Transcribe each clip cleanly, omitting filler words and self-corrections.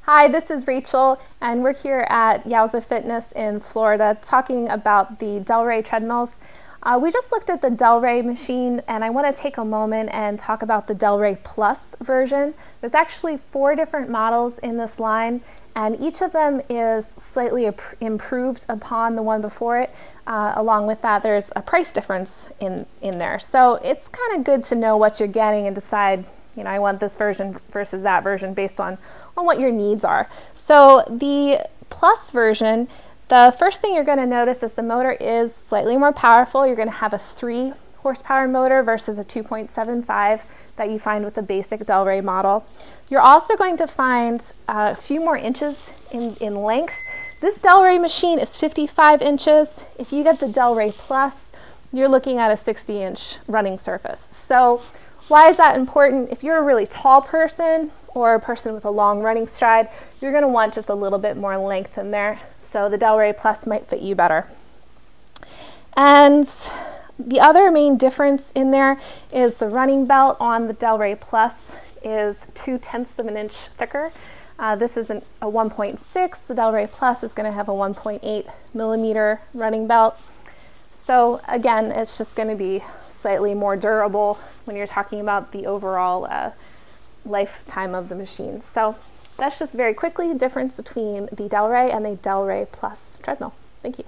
Hi, this is Rachel, and we're here at Yowza Fitness in Florida talking about the Delray treadmills. We just looked at the Delray machine, and I want to take a moment and talk about the Delray Plus version. There's actually 4 different models in this line, and each of them is slightly improved upon the one before it. Along with that, there's a price difference in there. So it's kind of good to know what you're getting and decide, you know, I want this version versus that version based on what your needs are. So the Plus version, the first thing you're going to notice is the motor is slightly more powerful. You're going to have a 3 horsepower motor versus a 2.75 that you find with the basic Delray model. You're also going to find a few more inches in length. This Delray machine is 55 inches. If you get the Delray Plus, you're looking at a 60-inch running surface. So why is that important? If you're a really tall person or a person with a long running stride, you're going to want just a little bit more length in there. So the Delray Plus might fit you better. And the other main difference in there is the running belt on the Delray Plus is 0.2 of an inch thicker. This is a 1.6. The Delray Plus is going to have a 1.8 millimeter running belt. So again, it's just going to be slightly more durable when you're talking about the overall lifetime of the machine. So that's just very quickly the difference between the Delray and the Delray Plus treadmill. Thank you.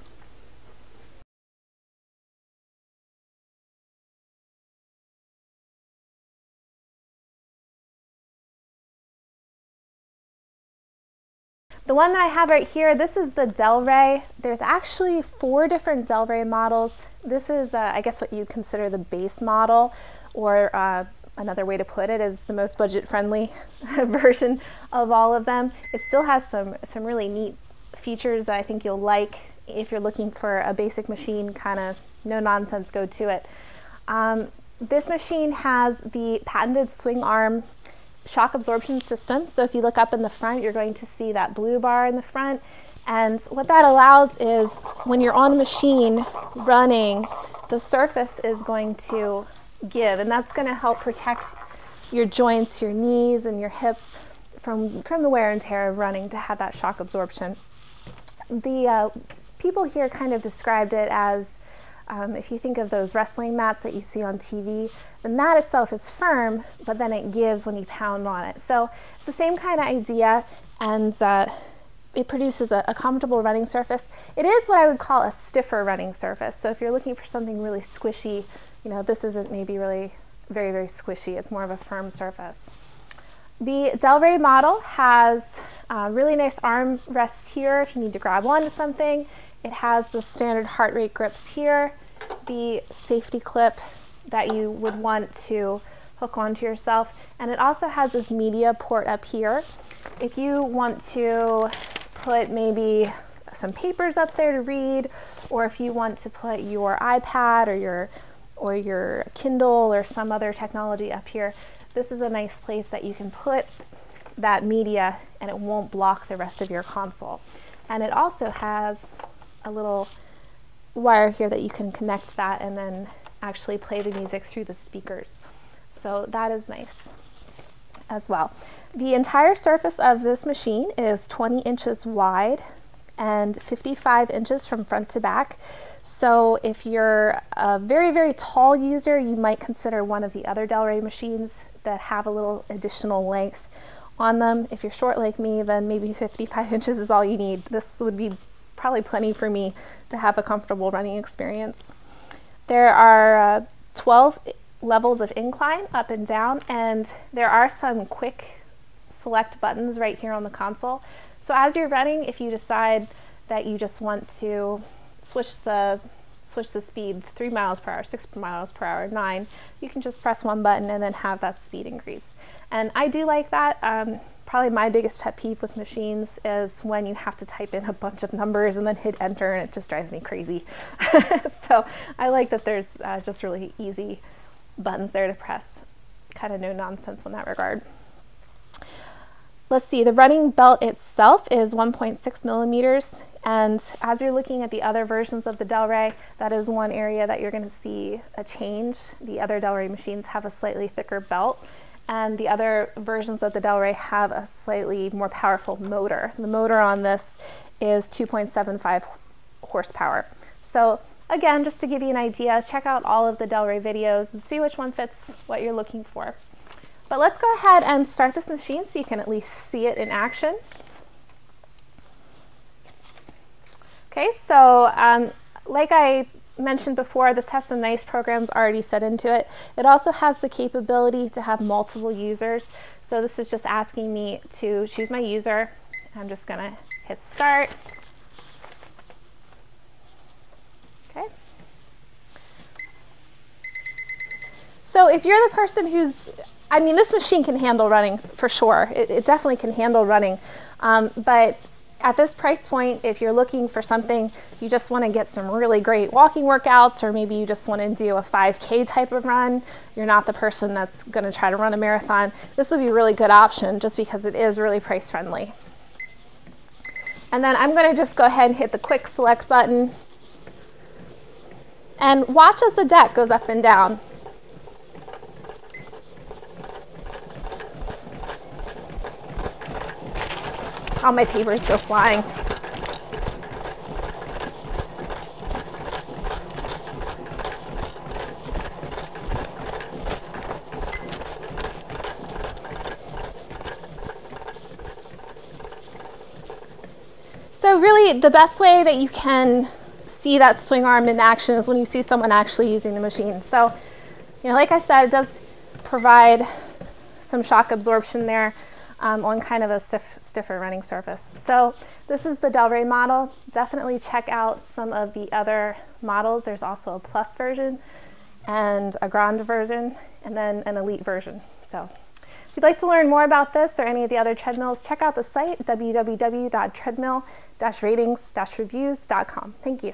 The one that I have right here, this is the Delray. There's actually 4 different Delray models. This is, I guess, what you consider the base model, or another way to put it is the most budget-friendly version of all of them. It still has some really neat features that I think you'll like if you're looking for a basic machine, kind of no-nonsense, go to it. This machine has the patented swing arm shock absorption system. So if you look up in the front, you're going to see that blue bar in the front. And what that allows is when you're on a machine running, the surface is going to give, and that's going to help protect your joints, your knees, and your hips from the wear and tear of running, to have that shock absorption. The people here kind of described it as, if you think of those wrestling mats that you see on TV, the mat itself is firm, but then it gives when you pound on it. So it's the same kind of idea, and it produces a comfortable running surface. It is what I would call a stiffer running surface. So if you're looking for something really squishy, you know, this isn't maybe really very, very squishy. It's more of a firm surface. The Delray model has really nice arm rests here if you need to grab onto something. It has the standard heart rate grips here, the safety clip that you would want to hook onto yourself, and it also has this media port up here. If you want to put maybe some papers up there to read, or if you want to put your iPad or your Kindle or some other technology up here, this is a nice place that you can put that media and it won't block the rest of your console. And it also has a little wire here that you can connect that and then actually play the music through the speakers. So that is nice as well. The entire surface of this machine is 20 inches wide and 55 inches from front to back. So if you're a very, very tall user, you might consider one of the other Delray machines that have a little additional length on them. If you're short like me, then maybe 55 inches is all you need. This would be probably plenty for me to have a comfortable running experience. There are 12 levels of incline up and down, and there are some quick select buttons right here on the console. So as you're running, if you decide that you just want to switch the speed 3 miles per hour, 6 miles per hour, 9, you can just press one button and then have that speed increase. And I do like that. Probably my biggest pet peeve with machines is when you have to type in a bunch of numbers and then hit enter, and it just drives me crazy. So I like that there's just really easy buttons there to press. Kind of no nonsense in that regard. Let's see, the running belt itself is 1.6 millimeters, and as you're looking at the other versions of the Delray, that is one area that you're going to see a change. The other Delray machines have a slightly thicker belt, and the other versions of the Delray have a slightly more powerful motor. The motor on this is 2.75 horsepower. So again, just to give you an idea, check out all of the Delray videos and see which one fits what you're looking for. But let's go ahead and start this machine so you can at least see it in action. Okay, so like I mentioned before, this has some nice programs already set into it. It also has the capability to have multiple users. So this is just asking me to choose my user. I'm just going to hit start. Okay. So if you're the person who's, I mean, this machine can handle running for sure. It definitely can handle running. But at this price point, if you're looking for something, you just want to get some really great walking workouts, or maybe you just want to do a 5K type of run, you're not the person that's going to try to run a marathon, this would be a really good option just because it is really price friendly. And then I'm going to just go ahead and hit the quick select button and watch as the deck goes up and down. All my papers go flying. So really the best way that you can see that swing arm in action is when you see someone actually using the machine. So, you know, like I said, it does provide some shock absorption there. On kind of a stiffer running surface. So this is the Delray model. Definitely check out some of the other models. There's also a Plus version and a Grande version, and then an Elite version. So if you'd like to learn more about this or any of the other treadmills, check out the site www.treadmill-ratings-reviews.com. Thank you.